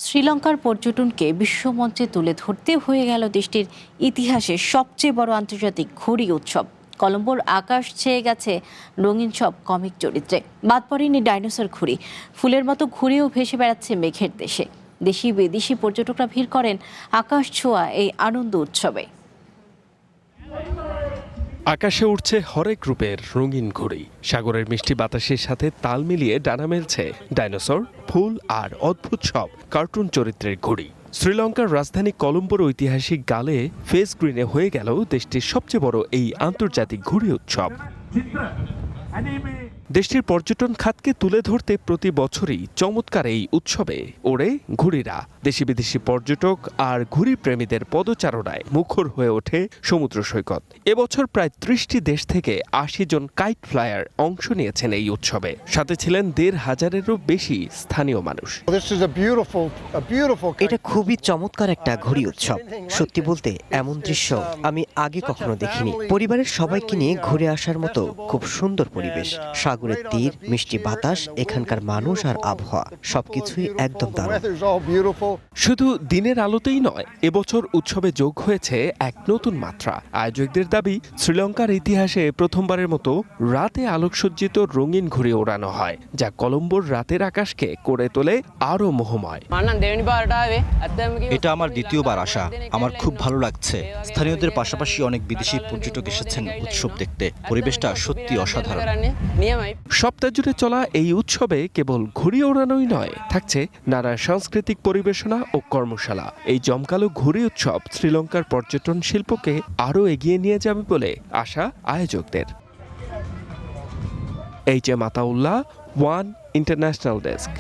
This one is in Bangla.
শ্রীলঙ্কার পর্যটনকে বিশ্বমঞ্চে তুলে ধরতে হয়ে গেল দেশটির ইতিহাসের সবচেয়ে বড় আন্তর্জাতিক ঘুড়ি উৎসব। কলম্বোর আকাশ ছেয়ে গেছে রঙিন সব কমিক চরিত্রে। বাদ পড়েনি ডাইনোসর ঘুড়ি, ফুলের মতো ঘুরেও ভেসে বেড়াচ্ছে মেঘের দেশে। দেশি বিদেশি পর্যটকরা ভিড় করেন আকাশ ছোঁয়া এই আনন্দ উৎসবে। আকাশে উঠছে হরেক রূপের রঙিন ঘুড়ি, সাগরের মিষ্টি বাতাসের সাথে তাল মিলিয়ে ডানা মেলছে ডাইনোসর, ফুল আর অদ্ভুত সব কার্টুন চরিত্রের ঘুড়ি। শ্রীলঙ্কার রাজধানী কলম্বোর ঐতিহাসিক গালে ফেস গ্রিনে হয়ে গেল দেশটির সবচেয়ে বড় এই আন্তর্জাতিক ঘুড়ি উৎসব। দেশটির পর্যটন খাতকে তুলে ধরতে প্রতি বছরই চমৎকার এই উৎসবে ওড়ে ঘুড়িরা। দেশি বিদেশি পর্যটক আর ঘুড়ি প্রেমীদের পদচারণায় মুখর হয়ে ওঠে সমুদ্র সৈকত। এবছর প্রায় ৩০টি দেশ থেকে ৮০ জন কাইট ফ্লায়ার অংশ নিয়েছেন এই উৎসবে। সাথে ছিলেন ১৫০০-এরও বেশি স্থানীয় মানুষ। এটা খুবই চমৎকার একটা ঘুড়ি উৎসব। সত্যি বলতে এমন দৃশ্য আমি আগে কখনো দেখিনি। পরিবারের সবাইকে নিয়ে ঘুরে আসার মতো খুব সুন্দর পরিবেশ, সাগরের তীর, মিষ্টি বাতাস, এখানকার মানুষ আর আবহাওয়া সবকিছুই একদম দারুণ। শুধু দিনের আলোতেই নয়, এবছর উৎসবে যোগ হয়েছে এক নতুন মাত্রা। আয়োজকদের দাবি, শ্রীলঙ্কার ইতিহাসে প্রথমবারের মতো রাতে আলোকসজ্জিত রঙিন ঘুড়ি ওড়ানো হয়, যা কলম্বোর রাতের আকাশকে করে তোলে আরও মোহময়। এটা আমার দ্বিতীয়বার আসা। আমার খুব ভালো লাগছে। স্থানীয়দের পাশাপাশি অনেক বিদেশি পর্যটক এসেছেন উৎসব দেখতে। পরিবেশটা সত্যি অসাধারণ। সপ্তাহ জুড়ে চলা এই উৎসবে কেবল ঘুড়ি ওড়ানোই নয়, থাকছে নানা সাংস্কৃতিক পরিবেশনা ও কর্মশালা। এই জমকালো ঘুড়ি উৎসব শ্রীলঙ্কার পর্যটন শিল্পকে আরও এগিয়ে নিয়ে যাবে বলে আশা আয়োজকদের। H M Ataullah, one international desk.